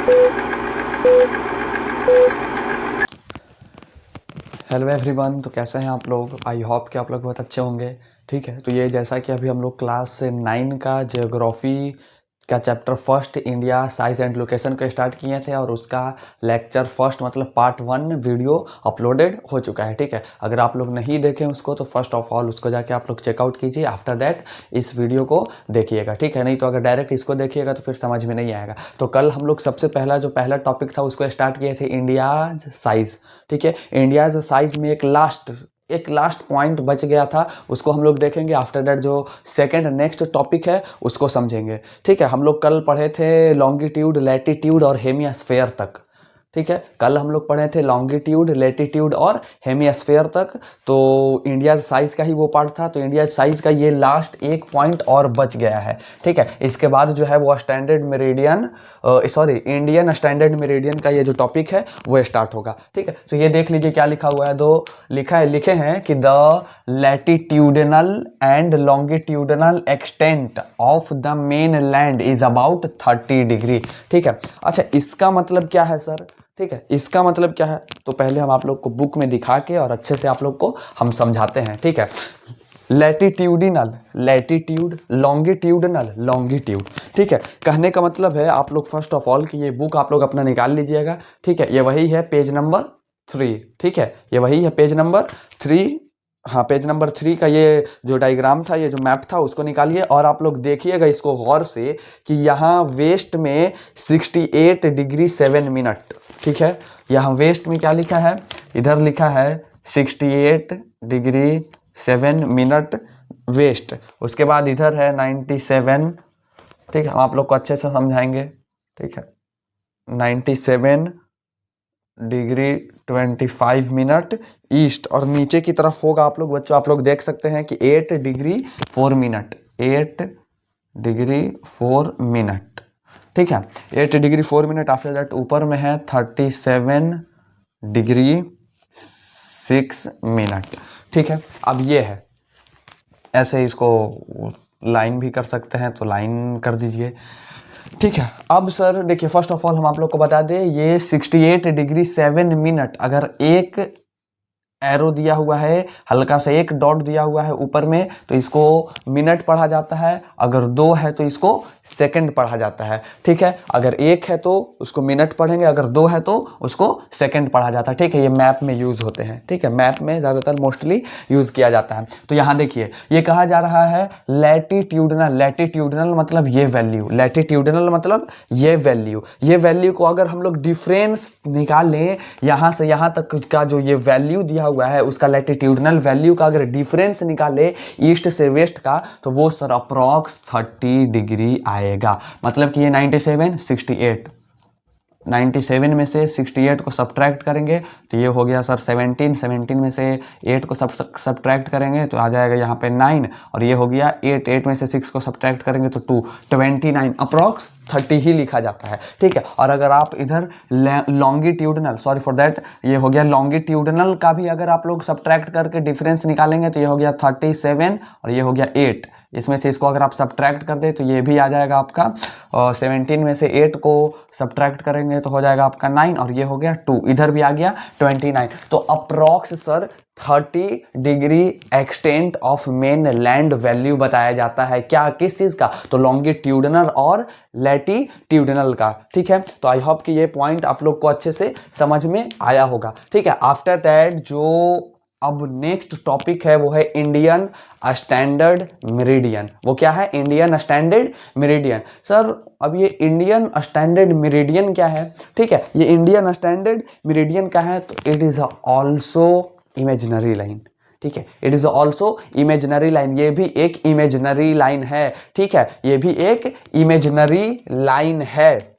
Hello everyone, तो कैसे हैं आप लोग। आई होप कि आप लोग बहुत अच्छे होंगे। ठीक है, तो ये जैसा कि अभी हम लोग क्लास 9 का ज्योग्राफी का chapter first India size and location को स्टार्ट किए थे और उसका लेक्चर फर्स्ट मतलब पार्ट 1 वीडियो अपलोडेड हो चुका है। ठीक है, अगर आप लोग नहीं देखें उसको तो फर्स्ट ऑफ ऑल उसको जाके आप लोग चेकआउट कीजिए। आफ्टर दैट इस वीडियो को देखिएगा। ठीक है, नहीं तो अगर डायरेक्ट इसको देखिएगा तो फिर समझ में नहीं आएगा। तो कल हम लोग सबसे पहला जो पहला टॉपिक था उसको स्टार्ट किए थे इंडियाज साइज। ठीक है, इंडियाज साइज में एक लास्ट पॉइंट बच गया था, उसको हम लोग देखेंगे। आफ्टर दैट जो सेकंड नेक्स्ट टॉपिक है उसको समझेंगे। ठीक है, हम लोग कल पढ़े थे लॉन्गिट्यूड, लैटिट्यूड और हेमिस्फेयर तक। ठीक है, कल हम लोग पढ़े थे लॉन्गिट्यूड, लैटिट्यूड और हेमिस्फेयर तक। तो इंडिया साइज का ही वो पार्ट था, तो इंडिया साइज का ये लास्ट एक पॉइंट और बच गया है। ठीक है, इसके बाद जो है वो standard meridian Indian standard meridian का ये जो टॉपिक है वो स्टार्ट होगा। ठीक है, तो ये देख लीजिए क्या लिखा हुआ है। लिखे हैं कि the latitudinal and longitudinal extent of the main land is about 30 degree. ठीक है, अच्छा इसका मतलब क्या है सर। ठीक है, इसका मतलब क्या है तो पहले हम आप लोग को बुक में दिखा के और अच्छे से आप लोग को हम समझाते हैं। ठीक है, लैटिट्यूडिनल लैटिट्यूड, लॉन्गिट्यूडनल लॉन्गिट्यूड। ठीक है, कहने का मतलब है आप लोग फर्स्ट ऑफ ऑल कि ये बुक आप लोग अपना निकाल लीजिएगा। ठीक है, ये वही है पेज नंबर 3। ठीक है, ये वही है पेज नंबर 3। हाँ, पेज नंबर 3 का ये जो डायग्राम था, ये जो मैप था उसको निकालिए और आप लोग देखिएगा इसको गौर से कि यहाँ वेस्ट में 68 डिग्री 7 मिनट। ठीक है, यहाँ वेस्ट में क्या लिखा है, इधर लिखा है 68 डिग्री 7 मिनट वेस्ट। उसके बाद इधर है 97। ठीक है, हम आप लोग को अच्छे से समझाएंगे। ठीक है, 97 डिग्री 25 मिनट ईस्ट और नीचे की तरफ होगा आप लोग बच्चों, आप लोग देख सकते हैं कि 8 डिग्री 4 मिनट, 8 डिग्री 4 मिनट। ठीक है, 8 डिग्री 4 मिनट। आफ्टर दैट ऊपर में है 37 डिग्री 6 मिनट। ठीक है, अब ये है, ऐसे इसको लाइन भी कर सकते हैं तो लाइन कर दीजिए। ठीक है, अब सर देखिए फर्स्ट ऑफ ऑल हम आप लोग को बता दें ये 68 डिग्री 7 मिनट, अगर एक एरो दिया हुआ है, हल्का सा एक डॉट दिया हुआ है ऊपर में, तो इसको मिनट पढ़ा जाता है। अगर 2 है तो इसको सेकंड पढ़ा जाता है। ठीक है, अगर 1 है तो उसको मिनट पढ़ेंगे, अगर 2 है तो उसको सेकंड पढ़ा जाता है। ठीक है, ये मैप में यूज होते हैं। ठीक है, मैप में ज़्यादातर मोस्टली यूज किया जाता है। तो यहाँ देखिए ये कहा जा रहा है लैटिट्यूडनल, लैटिट्यूडनल मतलब ये वैल्यू, लैटिट्यूडनल मतलब ये वैल्यू को अगर हम लोग डिफरेंस निकालें यहाँ से यहाँ तक का जो ये वैल्यू दिया हुआ है उसका लैटिट्यूडनल वैल्यू का अगर डिफरेंस निकाले ईस्ट से वेस्ट का तो वो सर अप्रॉक्स 30 डिग्री आएगा। मतलब कि ये 97 68, 97 में से 68 को सब्ट्रैक्ट करेंगे तो ये हो गया सर 17 में से 8 को सब्ट्रैक्ट करेंगे तो आ जाएगा यहाँ पे 9 और ये हो गया 8 में से 6 को सब्ट्रैक्ट करेंगे तो 2, 29 अप्रॉक्स 30 ही लिखा जाता है। ठीक है, और अगर आप इधर लॉन्गिट्यूडनल, सॉरी फॉर दैट, ये हो गया लॉन्गिट्यूडनल का भी अगर आप लोग सब्ट्रैक्ट करके डिफरेंस निकालेंगे तो ये हो गया 37 और ये हो गया 8। इसमें से इसको अगर आप सब्ट्रैक्ट कर दें तो ये भी आ जाएगा आपका, और 17 में से 8 को सब्ट्रैक्ट करेंगे तो हो जाएगा आपका 9 और ये हो गया 2, इधर भी आ गया 29। तो approx sir 30 degree extent of main land value बताया जाता है। क्या, किस चीज का, तो लॉन्गिट्यूडनल और लैटिट्यूडनल का। ठीक है, तो आई होप कि ये पॉइंट आप लोग को अच्छे से समझ में आया होगा। ठीक है, आफ्टर दैट जो अब नेक्स्ट टॉपिक है वो है इंडियन स्टैंडर्ड मेरिडियन। वो क्या है, इंडियन स्टैंडर्ड मेरिडियन। सर अब ये इंडियन स्टैंडर्ड मेरिडियन क्या है। ठीक है, ये इंडियन स्टैंडर्ड मेरिडियन क्या है, तो it is also imaginary line. ठीक है, it is also imaginary line, ये भी एक इमेजिनरी लाइन है। ठीक है, ये भी एक इमेजिनरी लाइन है।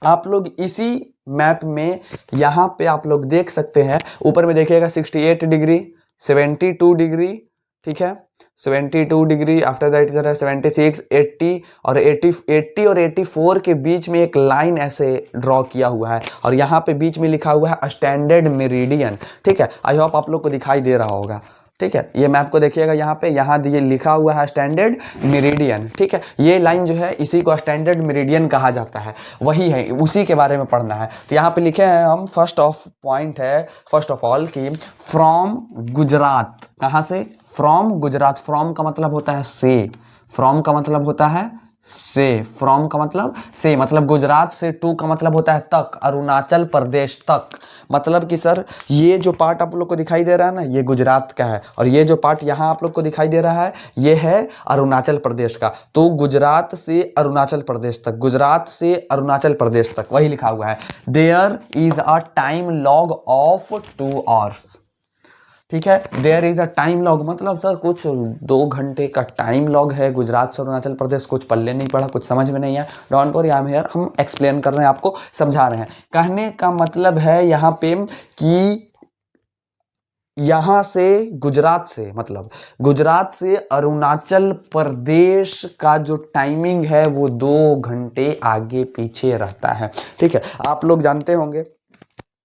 आप लोग इसी मैप में यहाँ पे आप लोग देख सकते हैं, ऊपर में देखिएगा 68 डिग्री 72 डिग्री। ठीक है, 72 डिग्री, आफ्टर दैट इधर है 76 80 और 80 और 84 के बीच में एक लाइन ऐसे ड्रॉ किया हुआ है और यहाँ पे बीच में लिखा हुआ है स्टैंडर्ड मेरिडियन। ठीक है, आई होप आप लोग को दिखाई दे रहा होगा। ठीक है, ये मैप को देखिएगा यहाँ पे, यहाँ ये लिखा हुआ है स्टैंडर्ड मेरिडियन। ठीक है, ये लाइन जो है इसी को स्टैंडर्ड मेरिडियन कहा जाता है, वही है, उसी के बारे में पढ़ना है। तो यहाँ पे लिखे हैं हम, फर्स्ट ऑफ ऑल कि फ्रॉम गुजरात, कहाँ से? फ्रॉम गुजरात। फ्रॉम का मतलब होता है से, फ्रॉम का मतलब होता है से, फ्रॉम का मतलब से, मतलब गुजरात से, टू का मतलब होता है तक, अरुणाचल प्रदेश तक। मतलब कि सर ये जो पार्ट आप लोग को दिखाई दे रहा है ना, ये गुजरात का है, और ये जो पार्ट यहाँ आप लोग को दिखाई दे रहा है ये है अरुणाचल प्रदेश का। तो गुजरात से अरुणाचल प्रदेश तक, गुजरात से अरुणाचल प्रदेश तक, वही लिखा हुआ है। There is a time lag of 2 hours। ठीक है, there is a time lag, मतलब सर कुछ 2 घंटे का टाइम लॉग है गुजरात से अरुणाचल प्रदेश। कुछ पल्ले नहीं पड़ा, कुछ समझ में नहीं है, don't worry, I am here, हम एक्सप्लेन कर रहे हैं, आपको समझा रहे हैं। कहने का मतलब है यहाँ पे कि यहाँ से गुजरात से, मतलब गुजरात से अरुणाचल प्रदेश का जो टाइमिंग है वो 2 घंटे आगे पीछे रहता है। ठीक है, आप लोग जानते होंगे,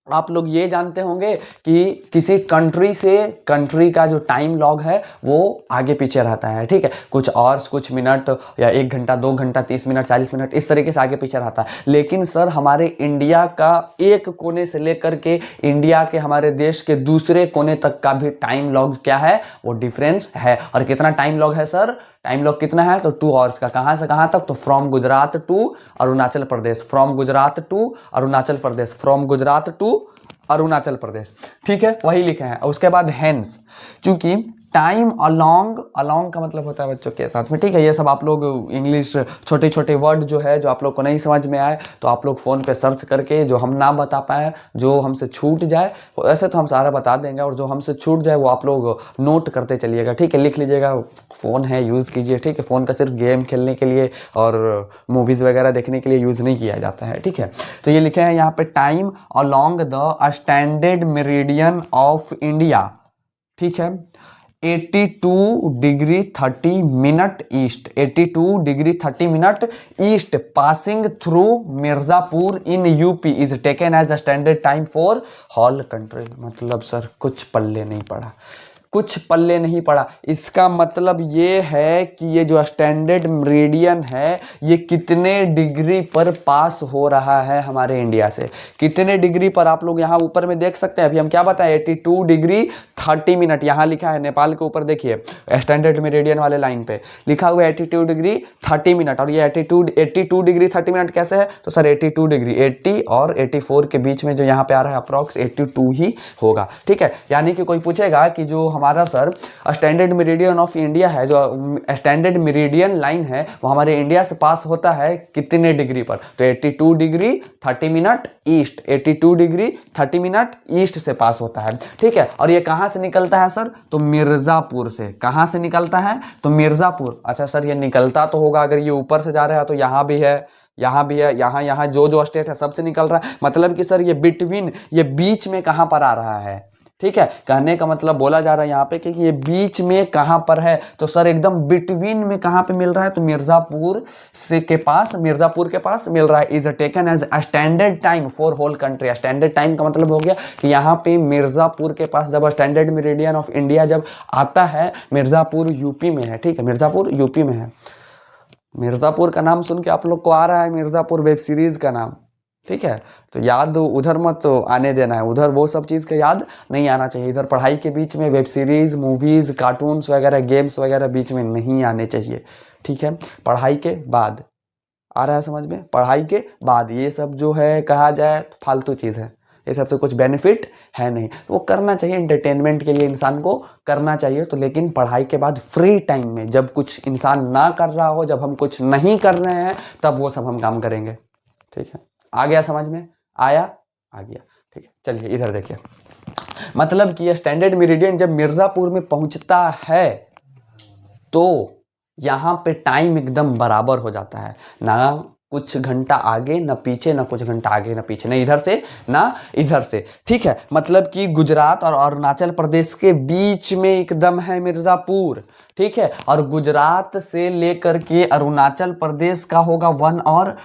आप लोग ये जानते होंगे कि किसी कंट्री से कंट्री का जो टाइम लॉग है वो आगे पीछे रहता है। ठीक है, कुछ आवर्स, कुछ मिनट, या 1 घंटा, 2 घंटा, 30 मिनट, 40 मिनट, इस तरीके से आगे पीछे रहता है। लेकिन सर हमारे इंडिया का एक कोने से लेकर के इंडिया के, हमारे देश के दूसरे कोने तक का भी टाइम लॉग क्या है, वो डिफरेंस है। और कितना टाइम लॉग है सर? टाइम लॉग कितना है? तो 2 hours का। कहां से कहां तक? तो from Gujarat to Arunachal Pradesh, from Gujarat to Arunachal Pradesh, from Gujarat to Arunachal Pradesh. ठीक है, वही लिखे हैं। उसके बाद हेंस, चूंकि टाइम अलोंग, अलोंग का मतलब होता है बच्चों के साथ में। ठीक है, ये सब आप लोग इंग्लिश छोटे छोटे वर्ड जो है, जो आप लोग को नहीं समझ में आए तो आप लोग फ़ोन पे सर्च करके, जो हम ना बता पाए, जो हमसे छूट जाए, वैसे तो हम सारा बता देंगे, और जो हमसे छूट जाए वो आप लोग नोट करते चलिएगा। ठीक है, लिख लीजिएगा, फ़ोन है, यूज़ कीजिए। ठीक है, फ़ोन का सिर्फ गेम खेलने के लिए और मूवीज़ वगैरह देखने के लिए यूज़ नहीं किया जाता है। ठीक है, तो ये लिखे हैं यहाँ पे, time along the standard meridian of India. ठीक है, 82 degree 30 minute east, 82 degree 30 minute east, passing through Mirzapur in UP is taken as a standard time for whole country. मतलब सर कुछ पल्ले नहीं पड़ा, कुछ पल्ले नहीं पड़ा। इसका मतलब ये है कि ये जो स्टैंडर्ड मेरिडियन है ये कितने डिग्री पर पास हो रहा है हमारे इंडिया से, कितने डिग्री पर, आप लोग यहाँ ऊपर में देख सकते हैं। अभी हम क्या बताएं, 82 डिग्री 30 मिनट, यहाँ लिखा है, नेपाल के ऊपर देखिए स्टैंडर्ड मेरिडियन वाले लाइन पे लिखा हुआ है 82 डिग्री 30 मिनट। और ये 82 डिग्री 30 मिनट कैसे है? तो सर 82 डिग्री, 80 और 84 के बीच में जो यहाँ पे आ रहा है अप्रॉक्स 82 ही होगा। ठीक है, यानी कि कोई पूछेगा कि जो हमारा sir standard meridian of India है, जो स्टैंडर्ड मेरिडियन लाइन है, वो हमारे इंडिया से पास होता है कितने डिग्री पर? तो 82 degree 30 minute east, 82 degree 30 minute east से पास होता है। ठीक है, और ये कहां से निकलता है सर? तो मिर्जापुर से। कहां से निकलता है? तो मिर्जापुर। अच्छा सर ये निकलता तो होगा, अगर ये ऊपर से जा रहा है तो यहां भी है, यहाँ भी है, यहाँ यहाँ जो स्टेट है सबसे निकल रहा है। मतलब कि सर ये बिटवीन, ये बीच में कहां पर आ रहा है? ठीक है, कहने का मतलब बोला जा रहा है यहाँ पे कि ये बीच में कहां पर है? तो सर एकदम बिटवीन में कहां पे मिल रहा है? तो मिर्जापुर के पास मिल रहा है। Is taken as standard time for whole country. Standard time का मतलब हो गया कि यहाँ पे मिर्जापुर के पास, जब स्टैंडर्ड मेरिडियन ऑफ इंडिया जब आता है, मिर्जापुर यूपी में है। ठीक है, मिर्जापुर यूपी में है। मिर्जापुर का नाम सुन के आप लोग को आ रहा है मिर्जापुर वेब सीरीज का नाम। ठीक है, तो याद उधर मत आने देना है, उधर वो सब चीज़ का याद नहीं आना चाहिए। इधर पढ़ाई के बीच में वेब सीरीज, मूवीज़, कार्टून्स वगैरह, गेम्स वगैरह बीच में नहीं आने चाहिए। ठीक है, पढ़ाई के बाद आ रहा है समझ में, पढ़ाई के बाद ये सब जो है कहा जाए फालतू चीज़ है, ये सब से कुछ बेनिफिट है नहीं। वो करना चाहिए एंटरटेनमेंट के लिए, इंसान को करना चाहिए तो, लेकिन पढ़ाई के बाद फ्री टाइम में जब कुछ इंसान ना कर रहा हो, जब हम कुछ नहीं कर रहे हैं, तब वो सब हम काम करेंगे। ठीक है, आ गया समझ में? आया? आ गया। ठीक है, चलिए इधर देखिए। मतलब कि ये स्टैंडर्ड मेरिडियन जब मिर्जापुर में पहुंचता है तो यहाँ पे टाइम एकदम बराबर हो जाता है, ना कुछ घंटा आगे ना पीछे, ना कुछ घंटा आगे ना पीछे, ना इधर से ना इधर से। ठीक है, मतलब कि गुजरात और अरुणाचल प्रदेश के बीच में एकदम है मिर्जापुर। ठीक है, और गुजरात से लेकर के अरुणाचल प्रदेश का होगा 1 और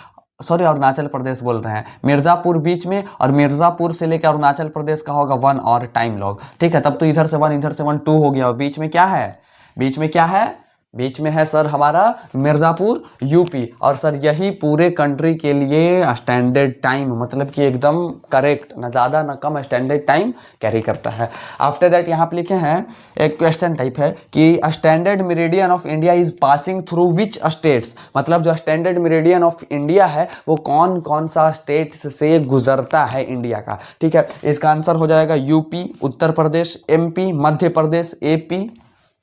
सॉरी अरुणाचल प्रदेश बोल रहे हैं, मिर्ज़ापुर बीच में, और मिर्ज़ापुर से लेकर अरुणाचल प्रदेश का होगा 1 और टाइम लॉग, ठीक है। तब तो इधर से 1 इधर से 1 2 हो गया, और बीच में क्या है, बीच में क्या है, बीच में है सर हमारा मिर्ज़ापुर यूपी। और सर यही पूरे कंट्री के लिए स्टैंडर्ड टाइम, मतलब कि एकदम करेक्ट, ना ज़्यादा ना कम, स्टैंडर्ड टाइम कैरी करता है। आफ्टर दैट यहाँ पे लिखे हैं एक क्वेश्चन टाइप है कि standard meridian of India is passing through which states, मतलब जो स्टैंडर्ड मेरिडियन ऑफ इंडिया है वो कौन कौन सा स्टेट्स से गुजरता है इंडिया का, ठीक है। इसका आंसर हो जाएगा UP, Uttar Pradesh, MP, Madhya Pradesh, AP,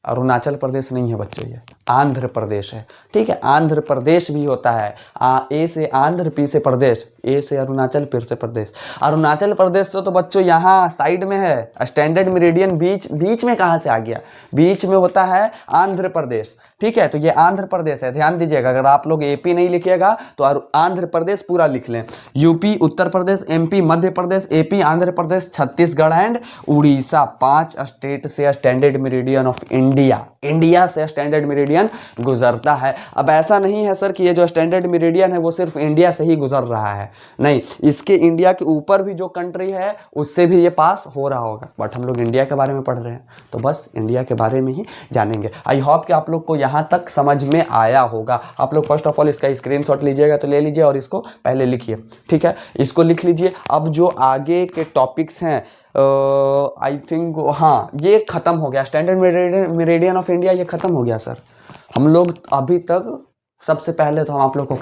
Arunachal Pradesh नहीं है बच्चों, ये आंध्र प्रदेश है, ठीक है। आंध्र प्रदेश भी होता है, ए से आंध्र, पी से प्रदेश, ए से अरुणाचल, फिर से प्रदेश। अरुणाचल प्रदेश तो बच्चों यहाँ साइड में है, स्टैंडर्ड मेरिडियन बीच बीच में कहाँ से आ गया, बीच में होता है आंध्र प्रदेश, ठीक है। तो ये आंध्र प्रदेश है, ध्यान दीजिएगा, अगर आप लोग एपी नहीं लिखिएगा तो आंध्र प्रदेश पूरा लिख लें। UP, Uttar Pradesh, MP, Madhya Pradesh, AP, Andhra Pradesh, Chhattisgarh and Orissa, 5 state से स्टैंडर्ड मेरिडियन ऑफ इंडिया से स्टैंडर्ड मेरिडियन गुजरता है। अब ऐसा नहीं है सर कि ये जो स्टैंडर्ड मेरिडियन है वो सिर्फ इंडिया से ही गुजर रहा है, नहीं, इसके इंडिया के ऊपर भी जो कंट्री है उससे भी ये पास हो रहा होगा, बट हम लोग इंडिया के बारे में पढ़ रहे हैं तो बस इंडिया के बारे में ही जानेंगे। आई होप कि आप लोग को यहाँ तक समझ में आया होगा। आप लोग फर्स्ट ऑफ ऑल इसका स्क्रीनशॉट लीजिएगा तो ले लीजिए और इसको पहले लिखिए, ठीक है, इसको लिख लीजिए। अब जो आगे के टॉपिक्स हैं आई थिंक हाँ ये ख़त्म हो गया, स्टैंडर्ड मेरिडियन ऑफ इंडिया ये ख़त्म हो गया सर। हम लोग अभी तक, सबसे पहले तो हम आप लोग को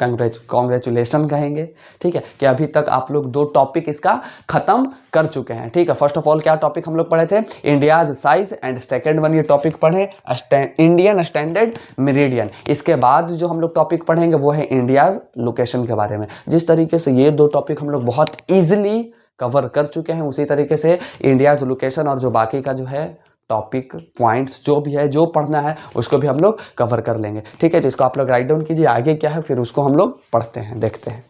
कॉन्ग्रेचुलेशन कहेंगे, ठीक है, कि अभी तक आप लोग 2 टॉपिक इसका ख़त्म कर चुके हैं, ठीक है। फर्स्ट ऑफ ऑल क्या टॉपिक हम लोग पढ़े थे, India's size, and second one ये टॉपिक पढ़े इंडियन स्टैंडर्ड मेरिडियन। इसके बाद जो हम लोग टॉपिक पढ़ेंगे वो है इंडियाज लोकेशन के बारे में। जिस तरीके से ये 2 टॉपिक हम लोग बहुत ईजिली कवर कर चुके हैं, उसी तरीके से इंडियाज लोकेशन और जो बाकी का जो है टॉपिक पॉइंट्स जो भी है, जो पढ़ना है उसको भी हम लोग कवर कर लेंगे, ठीक है। तो इसको आप लोग राइट डाउन कीजिए, आगे क्या है फिर उसको हम लोग पढ़ते हैं, देखते हैं।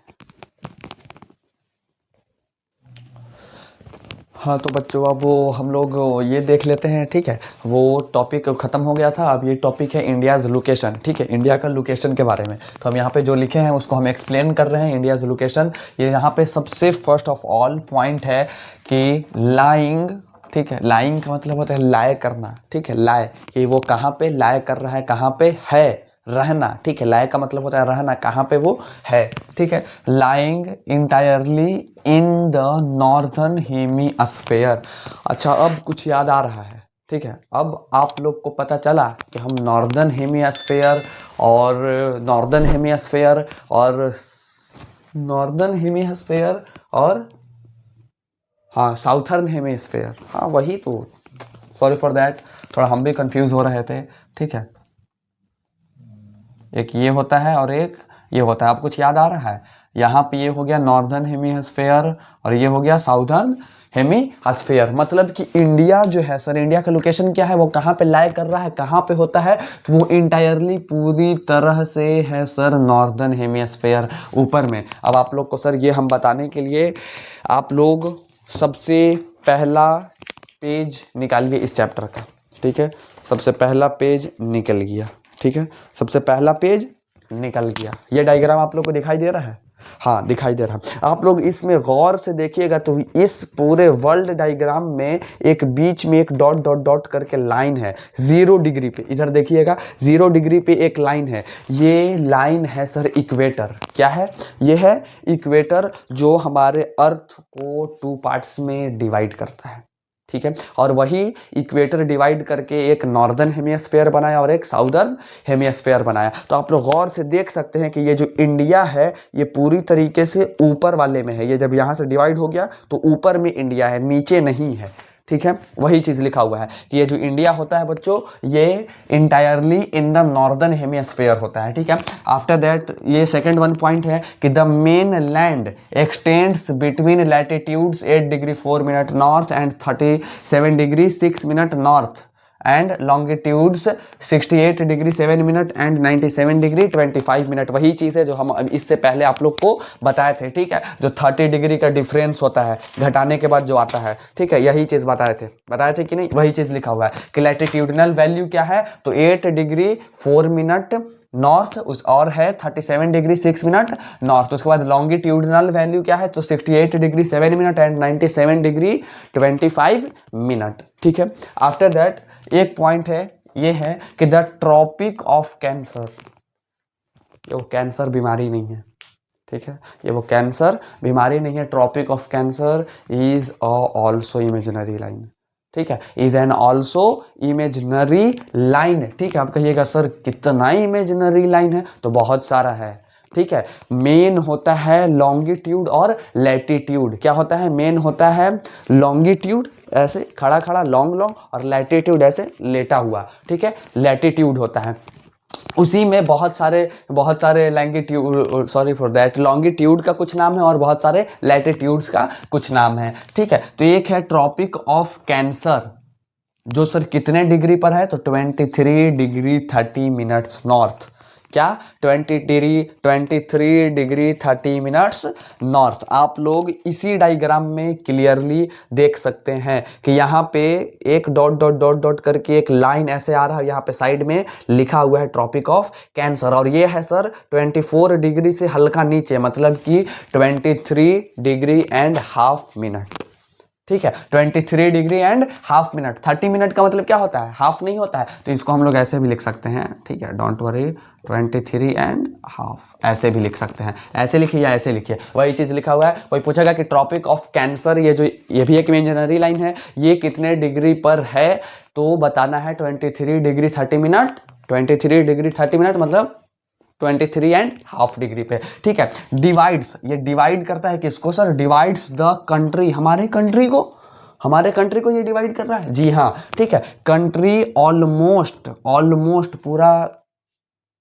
हाँ तो बच्चों अब वो हम लोग ये देख लेते हैं, ठीक है, वो टॉपिक ख़त्म हो गया था। अब ये टॉपिक है इंडियाज़ लोकेशन, ठीक है, इंडिया का लोकेशन के बारे में। तो हम यहाँ पे जो लिखे हैं उसको हम एक्सप्लेन कर रहे हैं। इंडियाज़ लोकेशन, ये यहाँ पे सबसे फर्स्ट ऑफ ऑल पॉइंट है कि लाइंग, ठीक है, लाइंग का मतलब होता है लाय करना, ठीक है, लाय, कि वो कहाँ पे लाय कर रहा है, कहाँ पे है, रहना, ठीक है, लाय का मतलब होता है रहना, कहाँ पे वो है, ठीक है। Lying entirely in the northern hemisphere. अच्छा अब कुछ याद आ रहा है, ठीक है, अब आप लोग को पता चला कि हम नॉर्दर्न हेमीस्फीयर और हाँ साउथर्न हेमीस्फीयर, हाँ वही तो, सॉरी फॉर दैट, थोड़ा हम भी कंफ्यूज हो रहे थे, ठीक है। एक ये होता है और एक ये होता है, अब कुछ याद आ रहा है, यहाँ पे ये हो गया नॉर्दर्न हेमीस्फीयर और ये हो गया साउथर्न हेमीस्फीयर। मतलब कि इंडिया जो है सर, इंडिया का लोकेशन क्या है, वो कहाँ पे लाई कर रहा है, कहाँ पे होता है, तो वो इंटायरली पूरी तरह से है सर नॉर्दर्न हेमीस्फीयर ऊपर में। अब आप लोग को सर ये हम बताने के लिए आप लोग सबसे पहला पेज निकालिए इस चैप्टर का, ठीक है, सबसे पहला पेज निकल गया, ठीक है, सबसे पहला पेज निकल गया। ये डायग्राम आप लोग को दिखाई दे रहा है, हाँ दिखाई दे रहा है। आप लोग इसमें गौर से देखिएगा तो इस पूरे वर्ल्ड डायग्राम में एक बीच में एक डॉट डॉट डॉट करके लाइन है 0 डिग्री पे, इधर देखिएगा 0 डिग्री पे एक लाइन है, ये लाइन है सर इक्वेटर। क्या है ये, है इक्वेटर, जो हमारे अर्थ को 2 पार्ट्स में डिवाइड करता है, ठीक है। और वही इक्वेटर डिवाइड करके एक नॉर्दर्न हेमिस्फीयर बनाया और एक साउदर्न हेमिस्फीयर बनाया। तो आप लोग गौर से देख सकते हैं कि ये जो इंडिया है ये पूरी तरीके से ऊपर वाले में है, ये जब यहाँ से डिवाइड हो गया तो ऊपर में इंडिया है, नीचे नहीं है, ठीक है। वही चीज़ लिखा हुआ है कि ये जो इंडिया होता है बच्चों, ये entirely in the northern hemisphere होता है, ठीक है। आफ्टर दैट ये सेकंड वन पॉइंट है कि the main land x tends between latitudes 8 degree 4 minute north and 37 degree 6 minute north and longitudes 68 degree 7 minute and 97 degree 25 minute. वही चीज़ है जो हम इससे पहले आप लोग को बताए थे, ठीक है, जो 30 डिग्री का डिफरेंस होता है घटाने के बाद जो आता है, ठीक है, यही चीज़ बताए थे कि नहीं, वही चीज़ लिखा हुआ है कि लैटिट्यूडनल वैल्यू क्या है, तो 8 डिग्री 4 मिनट नॉर्थ उस और है 37 डिग्री 6 मिनट नॉर्थ। उसके बाद लॉन्गिट्यूडनल वैल्यू क्या है, तो 68 degree 7 minute and 97 degree 25 minute. ठीक है, आफ्टर दैट एक पॉइंट है, ये है कि द ट्रॉपिक ऑफ कैंसर, ये वो कैंसर बीमारी नहीं है, ठीक है, ये वो कैंसर बीमारी नहीं है। Tropic of cancer is also imaginary line, ठीक है, is an also imaginary line. ठीक है, आप कहिएगा सर कितना इमेजिनरी लाइन है, तो बहुत सारा है। ठीक है, मेन होता है लॉन्गिट्यूड और लैटिट्यूड। क्या होता है, मेन होता है लॉन्गिट्यूड ऐसे खड़ा खड़ा लॉन्ग लॉन्ग, और लैटिट्यूड ऐसे लेटा हुआ। ठीक है, लैटिट्यूड होता है, उसी में बहुत सारे longitude, sorry for that, longitude का कुछ नाम है और बहुत सारे लैटिट्यूड्स का कुछ नाम है। ठीक है, तो एक है ट्रॉपिक ऑफ कैंसर, जो सर कितने डिग्री पर है, तो 23 डिग्री 30 मिनट्स नॉर्थ। क्या, 23 डिग्री 30 मिनट्स नॉर्थ। आप लोग इसी डायग्राम में क्लियरली देख सकते हैं कि यहाँ पे एक डॉट डॉट डॉट डॉट करके एक लाइन ऐसे आ रहा है, यहाँ पे साइड में लिखा हुआ है ट्रॉपिक ऑफ कैंसर, और ये है सर 24 डिग्री से हल्का नीचे, मतलब कि 23 डिग्री एंड हाफ मिनट। ठीक है, 23 degree and half minute. 30 minute का मतलब क्या होता है, हाफ नहीं होता है, तो इसको हम लोग ऐसे भी लिख सकते हैं। ठीक है, डोंट वरी, 23 एंड हाफ ऐसे भी लिख सकते हैं, ऐसे लिखिए या ऐसे लिखिए, वही चीज़ लिखा हुआ है। कोई पूछेगा कि ट्रॉपिक ऑफ कैंसर, ये भी एक इमेजिनरी लाइन है, ये कितने डिग्री पर है, तो बताना है 23 डिग्री 30 मिनट। 23 डिग्री 30 मिनट मतलब 23 एंड हाफ डिग्री पे। ठीक है, डिवाइड्स, ये डिवाइड करता है किसको सर, डिवाइड्स द कंट्री, हमारे कंट्री को ये डिवाइड कर रहा है। जी हाँ, ठीक है, कंट्री ऑलमोस्ट पूरा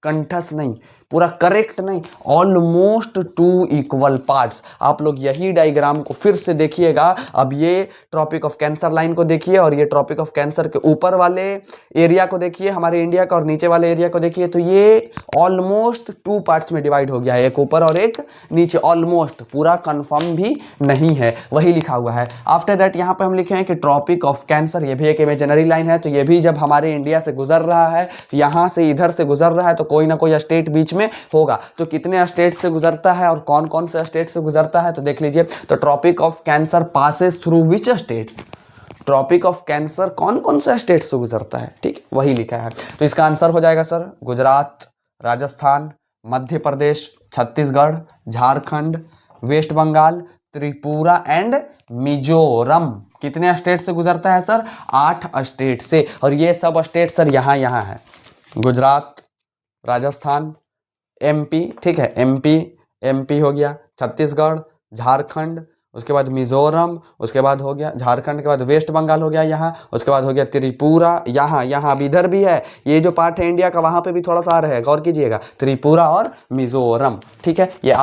कंठस नहीं, पूरा करेक्ट नहीं, ऑलमोस्ट 2 इक्वल पार्ट्स। आप लोग यही डायग्राम को फिर से देखिएगा। अब ये ट्रॉपिक ऑफ कैंसर लाइन को देखिए, और ये ट्रॉपिक ऑफ कैंसर के ऊपर वाले एरिया को देखिए हमारे इंडिया का, और नीचे वाले एरिया को देखिए, तो ये ऑलमोस्ट 2 पार्ट्स में डिवाइड हो गया है, एक ऊपर और एक नीचे, ऑलमोस्ट, पूरा कंफर्म भी नहीं है, वही लिखा हुआ है। आफ्टर दैट यहाँ पे हम लिखे हैं कि ट्रॉपिक ऑफ कैंसर, ये भी एक इमेजिनरी लाइन है, तो ये भी जब हमारे इंडिया से गुजर रहा है, यहाँ से इधर से गुजर रहा है, तो कोई ना कोई स्टेट बीच में होगा। तो कितने स्टेट से गुजरता है और कौन कौन से स्टेट से गुजरता है, तो देख लीजिए। तो tropic of cancer passes through which states, tropic of cancer कौन कौन से स्टेट से गुजरता है, ठीक, वही लिखा है। तो इसका आंसर हो जाएगा sir Gujarat, Rajasthan, Madhya Pradesh, Chhattisgarh, Jharkhand, west Bengal, Tripura and Mizoram. कितने स्टेट से गुजरता है सर, 8 स्टेट से, और ये सब स्टेट सर यहाँ है, गुजरात, राजस्थान, एमपी, ठीक है, एमपी हो गया, छत्तीसगढ़, झारखंड, उसके बाद मिजोरम, उसके बाद हो गया झारखंड के बाद वेस्ट बंगाल हो गया यहाँ, उसके बाद हो गया त्रिपुरा, यहाँ अब इधर भी है, ये जो पार्ट है इंडिया का वहाँ पे भी थोड़ा सा आ रहा है, गौर कीजिएगा, त्रिपुरा और मिजोरम। ठीक है, ये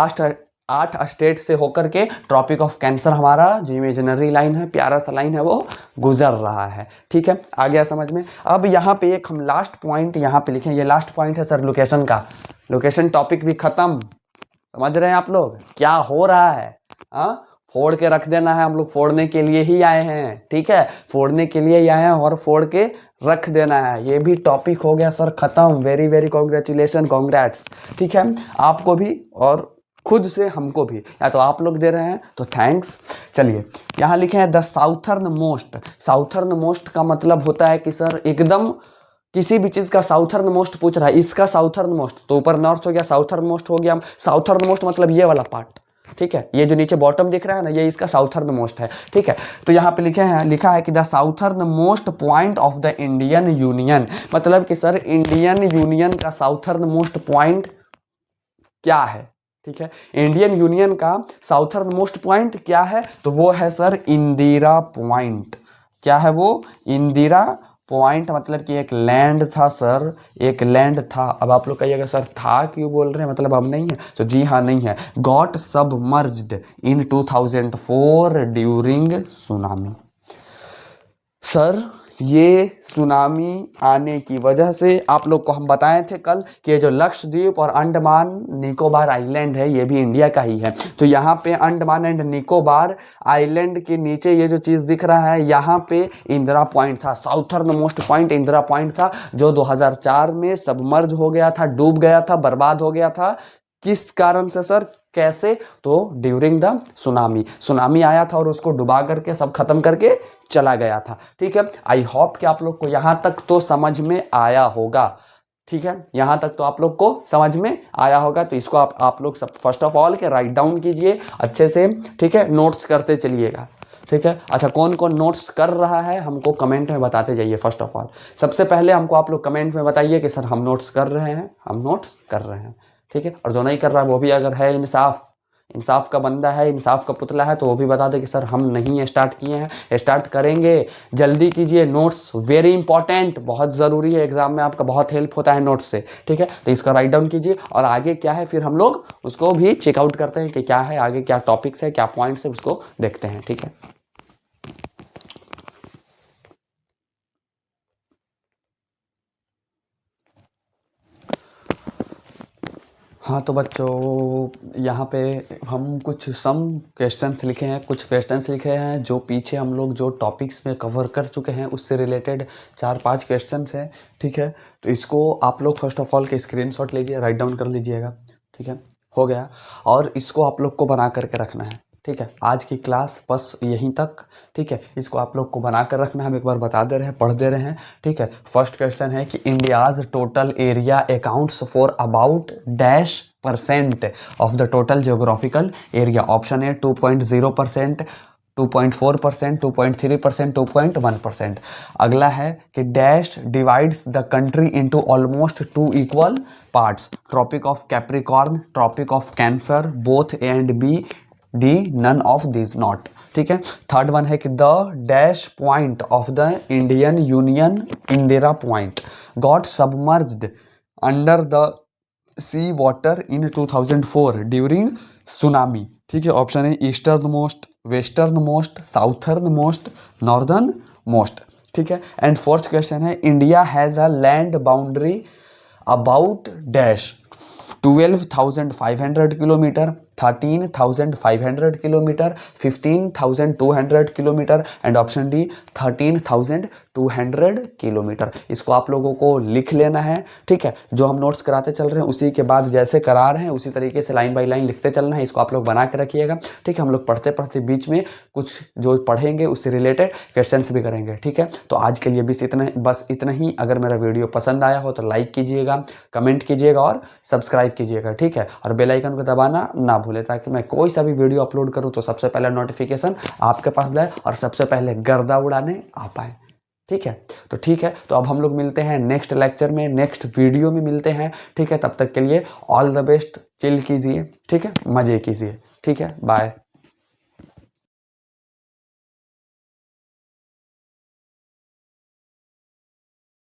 8 स्टेट से होकर के ट्रॉपिक ऑफ कैंसर हमारा जो इमेजिनरी लाइन है, प्यारा सा लाइन है, वो गुजर रहा है। ठीक है, आ गया समझ में। अब यहाँ पे एक हम लास्ट पॉइंट यहाँ पे लिखें, ये लास्ट पॉइंट है सर लोकेशन का, लोकेशन टॉपिक भी खत्म। समझ रहे हैं आप लोग क्या हो रहा है, हाँ, फोड़ के रख देना है, हम लोग फोड़ने के लिए ही आए हैं। ठीक है, फोड़ने के लिए ही आए हैं और फोड़ के रख देना है, ये भी टॉपिक हो गया सर खत्म। Very very congratulation, congrats. ठीक है, आपको भी और खुद से हमको भी, या तो आप लोग दे रहे हैं तो थैंक्स। चलिए यहाँ लिखे हैं the southern most. Southern most का मतलब होता है कि सर एकदम किसी भी चीज़ का साउथर्न मोस्ट पूछ रहा है, इसका साउथर्न मोस्ट, तो ऊपर नॉर्थ हो गया, साउथर्न मोस्ट हो गया। साउथर्न मोस्ट मतलब ये वाला पार्ट, ठीक है, ये जो नीचे बॉटम दिख रहा है ना, ये इसका साउथर्न मोस्ट है। ठीक है, तो यहाँ पे लिखा है कि the southern most point of the Indian union, मतलब कि सर इंडियन यूनियन का साउथर्न मोस्ट पॉइंट क्या है। ठीक है, इंडियन यूनियन का साउथर्न मोस्ट पॉइंट क्या है, तो वो है सर इंदिरा पॉइंट। क्या है वो, इंदिरा पॉइंट, मतलब कि एक लैंड था सर, एक लैंड था। अब आप लोग कहिएगा सर था क्यों बोल रहे हैं, मतलब अब नहीं है, तो जी हाँ नहीं है। गॉट सबमर्ज्ड इन 2004 ड्यूरिंग सुनामी। सर ये सुनामी आने की वजह से आप लोग को हम बताए थे कल कि ये जो लक्षद्वीप और अंडमान निकोबार आइलैंड है ये भी इंडिया का ही है। तो यहाँ पे अंडमान एंड निकोबार आइलैंड के नीचे ये जो चीज़ दिख रहा है यहाँ पे इंदिरा पॉइंट था, southern most point Indira point था, जो 2004 में सबमर्ज हो गया था, डूब गया था, बर्बाद हो गया था। किस कारण से सर, कैसे? तो ड्यूरिंग द सुनामी आया था और उसको डुबा करके सब खत्म करके चला गया था। ठीक है, आई होप कि आप लोग को यहां तक तो समझ में आया होगा। ठीक है, यहां तक तो आप लोग को समझ में आया होगा। तो इसको आप लोग सब फर्स्ट ऑफ ऑल के राइट डाउन कीजिए अच्छे से। ठीक है, नोट्स करते चलिएगा। ठीक है, अच्छा कौन कौन नोट्स कर रहा है हमको कमेंट में बताते जाइए। फर्स्ट ऑफ ऑल सबसे पहले हमको आप लोग कमेंट में बताइए कि सर हम नोट्स कर रहे हैं, हम नोट्स कर रहे हैं। ठीक है, और जो नहीं कर रहा है वो भी अगर है इंसाफ का बंदा है, इंसाफ का पुतला है, तो वो भी बता दे कि सर हम नहीं स्टार्ट किए हैं, स्टार्ट करेंगे। जल्दी कीजिए, नोट्स वेरी इंपॉर्टेंट, बहुत ज़रूरी है, एग्जाम में आपका बहुत हेल्प होता है नोट्स से। ठीक है, तो इसका राइट डाउन कीजिए और आगे क्या है फिर हम लोग उसको भी चेकआउट करते हैं कि क्या है आगे, क्या टॉपिक्स है, क्या पॉइंट्स है, उसको देखते हैं। ठीक है, हाँ तो बच्चों यहाँ पे हम कुछ सम क्वेश्चंस लिखे हैं, कुछ क्वेश्चंस लिखे हैं जो पीछे हम लोग जो टॉपिक्स में कवर कर चुके हैं उससे रिलेटेड 4-5 क्वेश्चंस हैं। ठीक है, तो इसको आप लोग फर्स्ट ऑफ ऑल के स्क्रीनशॉट लीजिए, राइट डाउन कर लीजिएगा। ठीक है, हो गया, और इसको आप लोग को बना करके रखना है। ठीक है, आज की क्लास बस यहीं तक। ठीक है, इसको आप लोग को बना कर रखना है, हम एक बार बता दे रहे हैं, पढ़ दे रहे हैं। ठीक है, फर्स्ट क्वेश्चन है कि India's total area accounts for about dash % of the total geographical area. Option है 2.0%, 2.4%, 2.3%, 2.1%। अगला है कि dash divides the country into almost 2 equal parts. Tropic of capricorn, tropic of cancer, both A and B, D none of this not. ठीक है, third one है कि the dash point of the Indian union Indira Point got submerged under the C water in 2004 during tsunami. ठीक है, option है eastern most, western most, southern most, northern most. ठीक है, and fourth question है India has a land boundary about dash 12,500 kilometre, 13,500 kilometre, 15,200 kilometre, and option D 13,200 kilometre. इसको आप लोगों को लिख लेना है। ठीक है, जो हम नोट्स कराते चल रहे हैं उसी के बाद जैसे करा रहे हैं उसी तरीके से लाइन बाय लाइन लिखते चलना है। इसको आप लोग बना के रखिएगा। ठीक है, हम लोग पढ़ते पढ़ते बीच में कुछ जो पढ़ेंगे उससे रिलेटेड क्वेश्चंस भी करेंगे। ठीक है, तो आज के लिए बस इतना ही। अगर मेरा वीडियो पसंद आया हो तो लाइक कीजिएगा, कमेंट कीजिएगा और सब्सक्राइब कीजिएगा। ठीक है, और बेल आइकन को दबाना ना भूले ताकि मैं कोई सा भी वीडियो अपलोड करूं तो सबसे पहले नोटिफिकेशन आपके पास जाए और सबसे पहले गर्दा उड़ाने आ पाए। ठीक है, तो अब हम लोग मिलते हैं नेक्स्ट लेक्चर में, नेक्स्ट वीडियो में मिलते हैं। ठीक है, तब तक के लिए ऑल द बेस्ट, चिल कीजिए। ठीक है, मजे कीजिए। ठीक है, बाय।